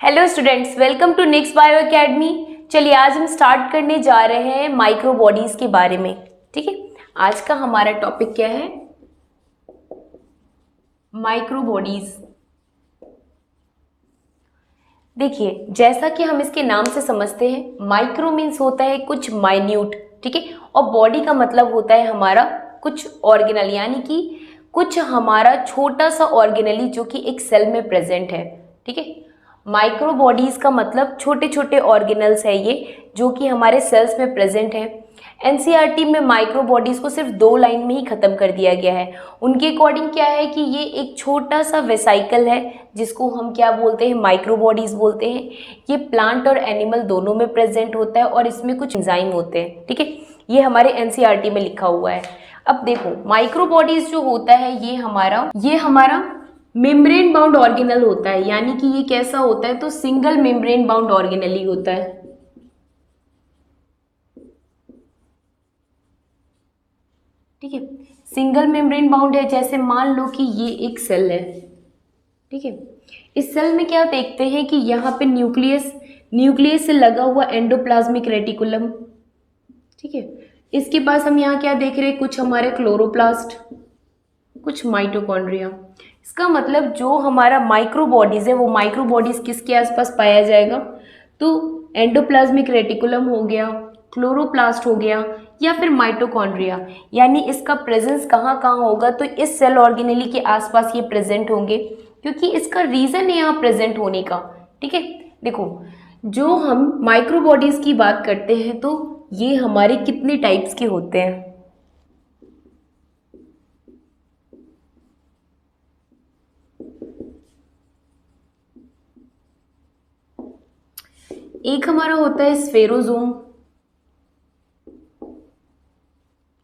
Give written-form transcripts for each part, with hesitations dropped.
Hello students, welcome to next bio academy. चलिए आज हम स्टार्ट करने जा रहे हैं माइक्रो बॉडीज के बारे में। ठीक है, आज का हमारा टॉपिक क्या है? Micro bodies. देखिए, जैसा कि हम इसके नाम से समझते हैं, माइक्रो मीन्स होता है कुछ माइन्यूट। ठीक है, और बॉडी का मतलब होता है हमारा कुछ ऑर्गेनल, यानी कि कुछ हमारा छोटा सा ऑर्गेनली जो कि एक सेल में प्रेजेंट है। ठीक है, माइक्रो बॉडीज का मतलब छोटे छोटे ऑर्गेनल्स है ये, जो कि हमारे सेल्स में प्रेजेंट है। एनसीईआरटी में माइक्रो बॉडीज को सिर्फ 2 लाइन में ही खत्म कर दिया गया है। उनके अकॉर्डिंग क्या है कि ये एक छोटा सा वेसाइकल है जिसको हम क्या बोलते हैं, माइक्रो बॉडीज बोलते हैं। ये प्लांट और एनिमल दोनों में प्रेजेंट होता है और इसमें कुछ एंजाइम होते हैं। ठीक है, ये हमारे एनसीईआरटी में लिखा हुआ है। अब देखो, माइक्रो बॉडीज जो होता है ये हमारा मेम्ब्रेन बाउंड ऑर्गेनल होता है, यानी कि ये कैसा होता है, तो सिंगल मेम्ब्रेन बाउंड ऑर्गेनल ही होता है। ठीक है, सिंगल मेम्ब्रेन बाउंड है। जैसे मान लो कि ये एक सेल है। ठीक है, इस सेल में क्या देखते हैं कि यहाँ पे न्यूक्लियस न्यूक्लियस से लगा हुआ एंडोप्लाज्मिक रेटिकुलम। ठीक है, इसके पास हम यहाँ क्या देख रहे हैं, कुछ हमारे क्लोरोप्लास्ट, कुछ माइटोकॉन्ड्रिया। इसका मतलब जो हमारा माइक्रो बॉडीज है वो माइक्रो बॉडीज किसके आसपास पाया जाएगा, तो एंडोप्लाज्मिक रेटिकुलम हो गया, क्लोरोप्लास्ट हो गया, या फिर माइटोकॉन्ड्रिया। यानी इसका प्रेजेंस कहाँ कहाँ होगा, तो इस सेल ऑर्गेनेली के आसपास ये प्रेजेंट होंगे, क्योंकि इसका रीजन है यहाँ प्रेजेंट होने का। ठीक है, देखो, जो हम माइक्रो बॉडीज की बात करते हैं तो ये हमारे कितने टाइप्स के होते हैं। एक हमारा होता है स्फेरोजोम।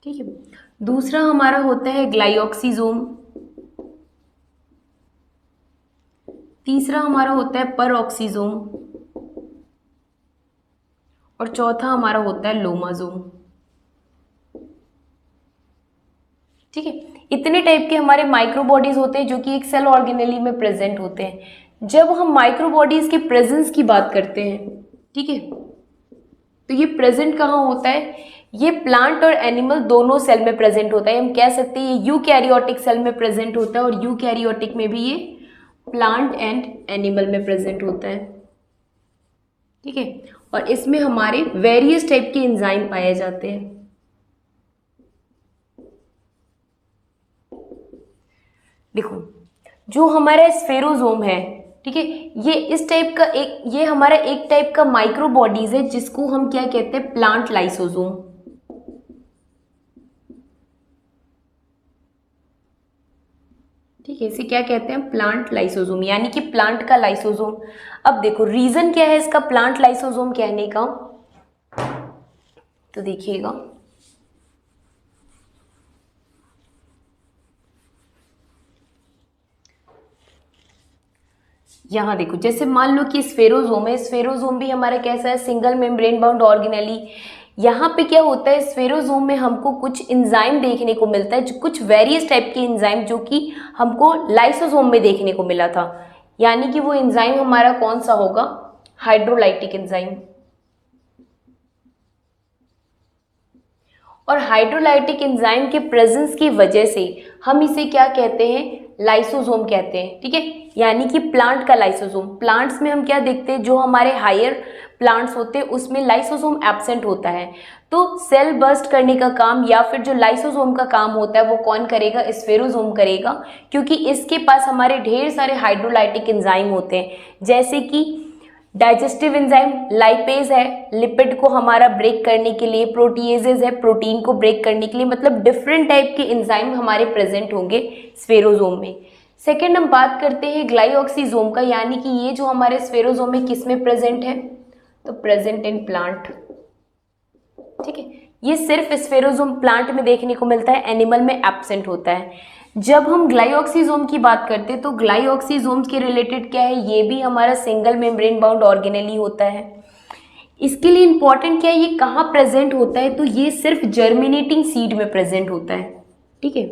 ठीक है, दूसरा हमारा होता है ग्लाइऑक्सीजोम। तीसरा हमारा होता है परऑक्सीजोम। और चौथा हमारा होता है लोमाजोम। ठीक है, इतने टाइप के हमारे माइक्रो बॉडीज होते हैं जो कि एक सेल ऑर्गेनेली में प्रेजेंट होते हैं। जब हम माइक्रो बॉडीज के प्रेजेंस की बात करते हैं, ठीक है, तो ये प्रेजेंट कहाँ होता है, ये प्लांट और एनिमल दोनों सेल में प्रेजेंट होता है। हम कह सकते हैं ये यूकैरियोटिक सेल में प्रेजेंट होता है और यूकैरियोटिक में भी ये प्लांट एंड एनिमल में प्रेजेंट होता है। ठीक है, और इसमें हमारे वेरियस टाइप के एंजाइम पाए जाते हैं। देखो, जो हमारा स्फेरोजोम है, ठीक है, ये इस टाइप का ये हमारा एक टाइप का माइक्रो बॉडीज है जिसको हम क्या कहते हैं, प्लांट लाइसोसोम। ठीक है, इसे क्या कहते हैं, प्लांट लाइसोसोम, यानी कि प्लांट का लाइसोसोम। अब देखो, रीजन क्या है इसका प्लांट लाइसोसोम कहने का, तो देखिएगा, यहाँ देखो, जैसे मान लो कि स्फेरोजोम है, स्फेरोजोम भी हमारा कैसा है, सिंगल मेम्ब्रेन बाउंड ऑर्गेनेली। यहाँ पे क्या होता है, स्फेरोजोम में हमको कुछ एंजाइम देखने को मिलता है, जो कुछ वेरियस टाइप के एंजाइम जो कि हमको लाइसोसोम में देखने को मिला था। यानी कि वो एंजाइम हमारा कौन सा होगा, हाइड्रोलाइटिक एंजाइम। और हाइड्रोलाइटिक एंजाइम के प्रेजेंस की वजह से हम इसे क्या कहते हैं, लाइसोसोम कहते हैं। ठीक है, यानी कि प्लांट का लाइसोसोम। प्लांट्स में हम क्या देखते हैं, जो हमारे हायर प्लांट्स होते हैं उसमें लाइसोसोम एब्सेंट होता है। तो सेल बर्स्ट करने का काम या फिर जो लाइसोसोम का काम होता है वो कौन करेगा, स्फेरोसोम करेगा, क्योंकि इसके पास हमारे ढेर सारे हाइड्रोलाइटिक एंजाइम होते हैं, जैसे कि डाइजेस्टिव एंजाइम लाइपेज है लिपिड को हमारा ब्रेक करने के लिए, प्रोटीएजेज है प्रोटीन को ब्रेक करने के लिए। मतलब डिफरेंट टाइप के एंजाइम हमारे प्रेजेंट होंगे स्फेरोजोम में। सेकेंड हम बात करते हैं ग्लाइऑक्सीजोम का, यानी कि ये जो हमारे स्फेरोजोम में किस में प्रेजेंट है, तो प्रेजेंट इन प्लांट। ठीक है, ये सिर्फ स्फेरोजोम प्लांट में देखने को मिलता है, एनिमल में एब्सेंट होता है। जब हम ग्लाइऑक्सीजोम की बात करते हैं तो ग्लाइऑक्सीजोम के रिलेटेड क्या है, ये भी हमारा सिंगल मेम्ब्रेन बाउंड ऑर्गेनेली होता है। इसके लिए इंपॉर्टेंट क्या है, ये कहाँ प्रेजेंट होता है, तो ये सिर्फ जर्मिनेटिंग सीड में प्रेजेंट होता है। ठीक है,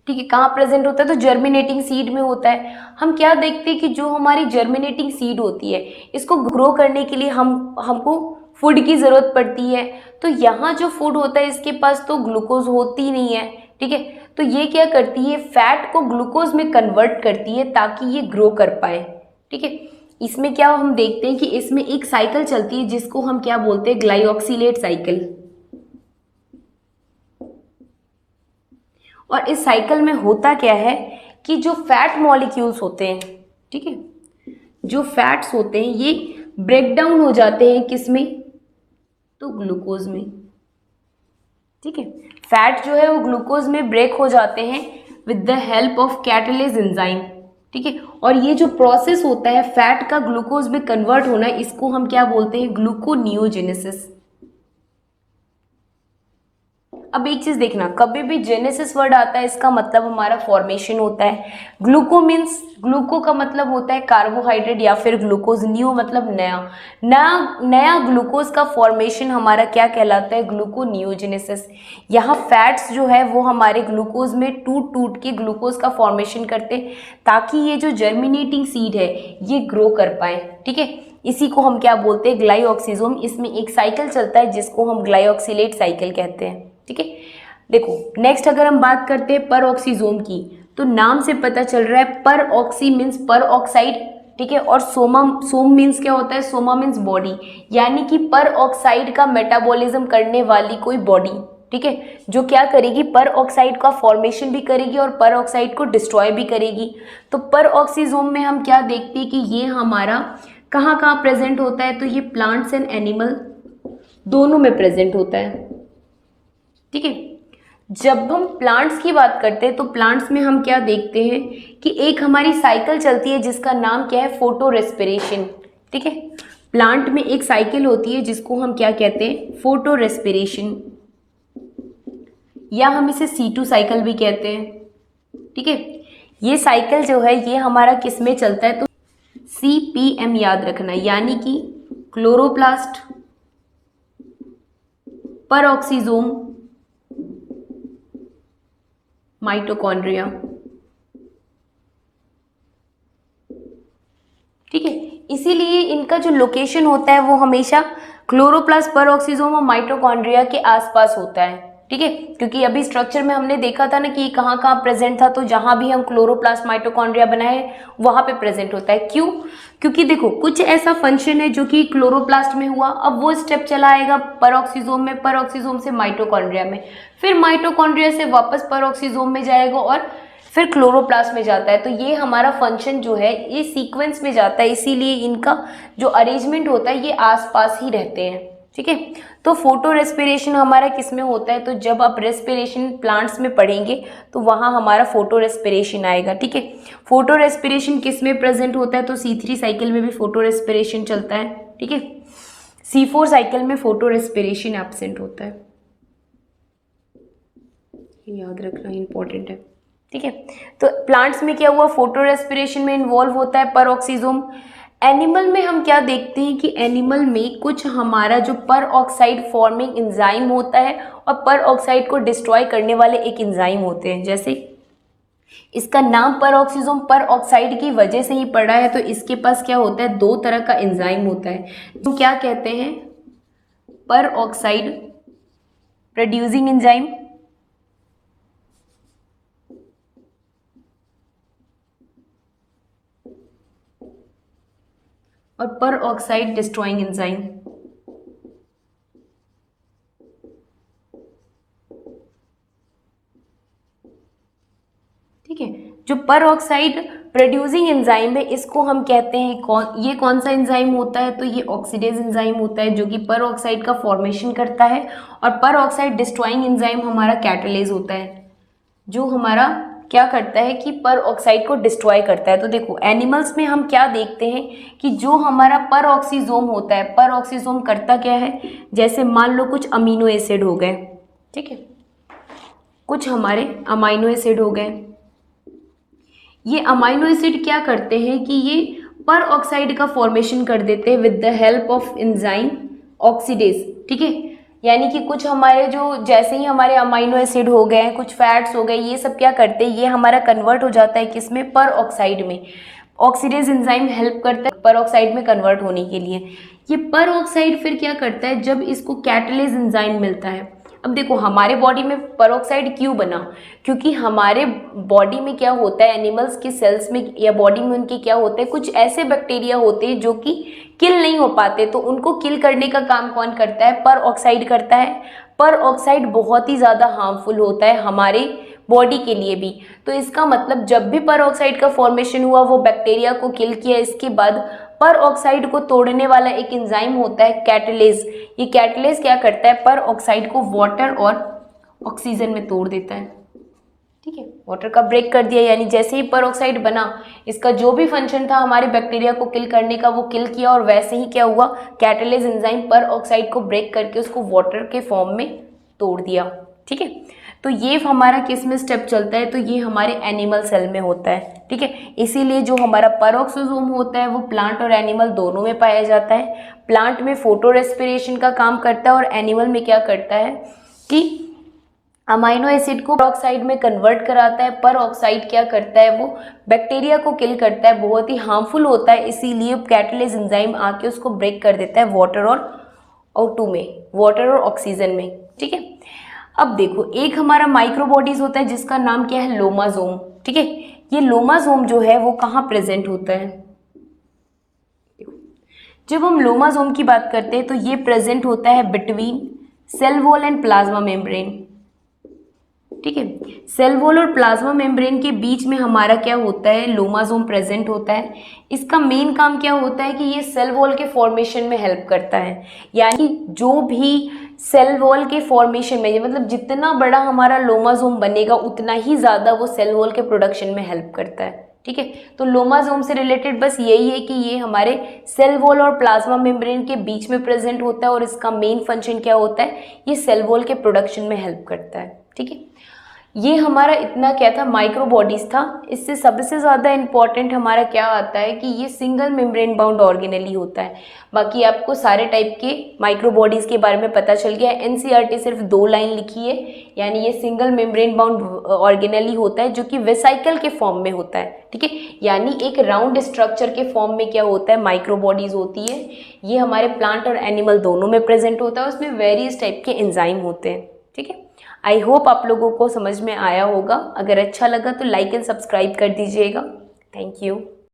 ठीक है, कहाँ प्रेजेंट होता है, तो जर्मिनेटिंग सीड में होता है। हम क्या देखते हैं कि जो हमारी जर्मिनेटिंग सीड होती है, इसको ग्रो करने के लिए हमको फूड की ज़रूरत पड़ती है। तो यहाँ जो फूड होता है इसके पास तो ग्लूकोज होती नहीं है, ठीक है। तो ये क्या करती है, फैट को ग्लूकोज में कन्वर्ट करती है ताकि ये ग्रो कर पाए, ठीक है। इसमें क्या हम देखते हैं कि इसमें एक साइकिल चलती है जिसको हम क्या बोलते हैं, ग्लाइऑक्सिलेट साइकिल। और इस साइकिल में होता क्या है कि जो फैट मॉलिक्यूल्स होते हैं, ठीक है, जो फैट्स होते हैं ये ब्रेक डाउन हो जाते हैं किसमें, तो ग्लूकोज में, ठीक है। फैट जो है वो ग्लूकोज में ब्रेक हो जाते हैं with the help of catalase enzyme, ठीक है। और ये जो प्रोसेस होता है फैट का ग्लूकोज में कन्वर्ट होना, इसको हम क्या बोलते हैं, ग्लूकोनियोजेनेसिस। अब एक चीज देखना, कभी भी जेनेसिस वर्ड आता है इसका मतलब हमारा फॉर्मेशन होता है। ग्लूको मीन्स, ग्लूको का मतलब होता है कार्बोहाइड्रेट या फिर ग्लूकोज, न्यू मतलब नया, नया ग्लूकोज का फॉर्मेशन हमारा क्या कहलाता है, ग्लूकोनियोजेनेसिस। यहाँ फैट्स जो है वो हमारे ग्लूकोज में टूट टूट के ग्लूकोज का फॉर्मेशन करते ताकि ये जो जर्मिनेटिंग सीड है ये ग्रो कर पाए, ठीक है। इसी को हम क्या बोलते हैं, ग्लाइऑक्सिजोम। इसमें एक साइकिल चलता है जिसको हम ग्लाइऑक्सिलेट साइकिल कहते हैं, ठीक है। देखो नेक्स्ट अगर हम बात करते हैं पर ऑक्सीजोम की, तो नाम से पता चल रहा है पर ऑक्सी मीन्स पर ऑक्साइड, ठीक है। और सोम मीन्स क्या होता है, सोमा मीन्स बॉडी, यानी कि पर ऑक्साइड का मेटाबॉलिज्म करने वाली कोई बॉडी, ठीक है, जो क्या करेगी, पर ऑक्साइड का फॉर्मेशन भी करेगी और पर ऑक्साइड को डिस्ट्रॉय भी करेगी। तो पर ऑक्सीजोम में हम क्या देखते हैं कि ये हमारा कहाँ कहाँ प्रेजेंट होता है, तो ये प्लांट्स एंड एनिमल दोनों में प्रेजेंट होता है, ठीक है। जब हम प्लांट्स की बात करते हैं तो प्लांट्स में हम क्या देखते हैं कि एक हमारी साइकिल चलती है जिसका नाम क्या है, फोटो रेस्पिरेशन, ठीक है। प्लांट में एक साइकिल होती है जिसको हम क्या कहते हैं, फोटो रेस्पिरेशन, या हम इसे C2 साइकिल भी कहते हैं, ठीक है। ये साइकिल जो है ये हमारा किस में चलता है, तो CPM याद रखना, यानी कि क्लोरोप्लास्ट, परऑक्सीजोम, माइटोकॉन्ड्रिया, ठीक है। इसीलिए इनका जो लोकेशन होता है वो हमेशा क्लोरोप्लास्ट, परऑक्सीजोम और माइटोकॉन्ड्रिया के आसपास होता है, ठीक है। क्योंकि अभी स्ट्रक्चर में हमने देखा था ना कि कहाँ कहाँ प्रेजेंट था, तो जहाँ भी हम क्लोरोप्लास्ट माइटोकॉन्ड्रिया बनाए वहाँ पे प्रेजेंट होता है। क्यों, क्योंकि देखो कुछ ऐसा फंक्शन है जो कि क्लोरोप्लास्ट में हुआ, अब वो स्टेप चला आएगा परऑक्सीजोम में, परऑक्सीजोम से माइटोकॉन्ड्रिया में, फिर माइटोकॉन्ड्रिया से वापस परऑक्सीजोम में जाएगा और फिर क्लोरोप्लास्ट में जाता है। तो ये हमारा फंक्शन जो है ये सीक्वेंस में जाता है, इसीलिए इनका जो अरेंजमेंट होता है ये आसपास ही रहते हैं, ठीक है। तो फोटो रेस्पिरेशन हमारा किस में होता है, तो जब आप रेस्पिरेशन प्लांट्स में पढ़ेंगे तो वहाँ हमारा फोटो रेस्पिरेशन आएगा, ठीक है। फोटो रेस्पिरेशन किस में प्रेजेंट होता है, तो C3 साइकिल में भी फोटो रेस्पिरेशन चलता है, ठीक है। C4 साइकिल में फोटो रेस्पिरेशन एब्सेंट होता है, याद रखना इंपॉर्टेंट है, ठीक है। तो प्लांट्स में क्या हुआ, फोटो रेस्पिरेशन में इन्वॉल्व होता है परऑक्सीजोम। एनिमल में हम क्या देखते हैं कि एनिमल में कुछ हमारा जो पर ऑक्साइड फॉर्मिंग एंजाइम होता है और पर ऑक्साइड को डिस्ट्रॉय करने वाले एक एंजाइम होते हैं। जैसे इसका नाम परऑक्सीजोम पर ऑक्साइड की वजह से ही पड़ा है, तो इसके पास क्या होता है, दो तरह का एंजाइम होता है, तो क्या कहते हैं, पर ऑक्साइड प्रोड्यूसिंग एंजाइम और पर ऑक्साइड डिस्ट्रॉइंग एंजाइम। ठीक है, जो पर ऑक्साइड प्रोड्यूसिंग एंजाइम है इसको हम कहते हैं ये कौन सा एंजाइम होता है, तो ये ऑक्सीडेज एंजाइम होता है जो कि पर ऑक्साइड का फॉर्मेशन करता है, और पर ऑक्साइड डिस्ट्रॉइंग एंजाइम हमारा कैटालेज होता है जो हमारा क्या करता है कि पर ऑक्साइड को डिस्ट्रॉय करता है। तो देखो एनिमल्स में हम क्या देखते हैं कि जो हमारा पर ऑक्सीजोम होता है, पर ऑक्सीजोम करता क्या है, जैसे मान लो कुछ अमीनो एसिड हो गए, ठीक है, कुछ हमारे अमाइनो एसिड हो गए, ये अमाइनो एसिड क्या करते हैं कि ये पर ऑक्साइड का फॉर्मेशन कर देते हैं with the help of enzyme oxidase, ठीक है। यानी कि कुछ हमारे जो जैसे ही हमारे अमाइनो एसिड हो गए, कुछ फैट्स हो गए, ये सब क्या करते हैं, ये हमारा कन्वर्ट हो जाता है किसमें, पर ऑक्साइड में। ऑक्सीडेज एंजाइम हेल्प करता है पर ऑक्साइड में कन्वर्ट होने के लिए। ये पर ऑक्साइड फिर क्या करता है, जब इसको कैटलेज एंजाइम मिलता है। अब देखो हमारे बॉडी में पेरोक्साइड क्यों बना, क्योंकि हमारे बॉडी में क्या होता है, एनिमल्स की सेल्स में या बॉडी में उनके क्या होते हैं, कुछ ऐसे बैक्टीरिया होते हैं जो कि किल नहीं हो पाते, तो उनको किल करने का काम कौन करता है, पर ऑक्साइड करता है। पर ऑक्साइड बहुत ही ज़्यादा हार्मफुल होता है हमारे बॉडी के लिए भी। तो इसका मतलब जब भी पर ऑक्साइड का फॉर्मेशन हुआ, वो बैक्टीरिया को किल किया, इसके बाद पर ऑक्साइड को तोड़ने वाला एक एंजाइम होता है कैटलेज। ये कैटलेज क्या करता है, पर ऑक्साइड को वाटर और ऑक्सीजन में तोड़ देता है। ठीक है, वाटर का ब्रेक कर दिया, यानी जैसे ही पर ऑक्साइड बना, इसका जो भी फंक्शन था हमारे बैक्टीरिया को किल करने का वो किल किया, और वैसे ही क्या हुआ, कैटलेज एंजाइम पर ऑक्साइड को ब्रेक करके उसको वाटर के फॉर्म में तोड़ दिया। ठीक है, तो ये हमारा किस में स्टेप चलता है, तो ये हमारे एनिमल सेल में होता है। ठीक है, इसीलिए जो हमारा पेरोक्सोसोम होता है वो प्लांट और एनिमल दोनों में पाया जाता है। प्लांट में फोटो रेस्पिरेशन का काम करता है, और एनिमल में क्या करता है कि अमाइनो एसिड को ऑक्साइड में कन्वर्ट कराता है। पर ऑक्साइड क्या करता है, वो बैक्टीरिया को किल करता है, बहुत ही हार्मफुल होता है, इसीलिए कैटलेज एंजाइम आके उसको ब्रेक कर देता है वाटर और O2 में, वाटर और ऑक्सीजन में। ठीक है, अब देखो एक हमारा माइक्रोबॉडीज होता है जिसका नाम क्या है, लोमाजोम। ठीक है, ये लोमाजोम जो है वो कहाँ प्रेजेंट होता है, जब हम लोमाजोम की बात करते हैं तो ये प्रेजेंट होता है between cell wall and plasma membrane. ठीक है, सेल वॉल और प्लाज्मा मेम्ब्रेन के बीच में हमारा क्या होता है, लोमाजोम प्रेजेंट होता है। इसका मेन काम क्या होता है कि ये सेल वॉल के फॉर्मेशन में हेल्प करता है, यानी जो भी सेल वॉल के फॉर्मेशन में, मतलब जितना बड़ा हमारा लोमाजोम बनेगा उतना ही ज़्यादा वो सेल वॉल के प्रोडक्शन में हेल्प करता है। ठीक है, तो लोमाजोम से रिलेटेड बस यही है कि ये हमारे सेल वॉल और प्लाज्मा मेम्ब्रेन के बीच में प्रेजेंट होता है, और इसका मेन फंक्शन क्या होता है, ये सेल वॉल के प्रोडक्शन में हेल्प करता है। ठीक है, ये हमारा इतना क्या था, माइक्रोबॉडीज था। इससे सबसे ज़्यादा इंपॉर्टेंट हमारा क्या आता है कि ये सिंगल मेम्ब्रेन बाउंड ऑर्गेनेली होता है। बाकी आपको सारे टाइप के माइक्रोबॉडीज के बारे में पता चल गया है। एनसीईआरटी सिर्फ 2 लाइन लिखी है, यानी ये सिंगल मेम्ब्रेन बाउंड ऑर्गेनेली होता है जो कि वेसाइकल के फॉर्म में होता है। ठीक है, यानी एक राउंड स्ट्रक्चर के फॉर्म में क्या होता है, माइक्रोबॉडीज होती है। ये हमारे प्लांट और एनिमल दोनों में प्रेजेंट होता है, उसमें वेरियस टाइप के एंजाइम होते हैं। ठीक है, आई होप आप लोगों को समझ में आया होगा। अगर अच्छा लगा तो लाइक एंड सब्सक्राइब कर दीजिएगा। Thank you.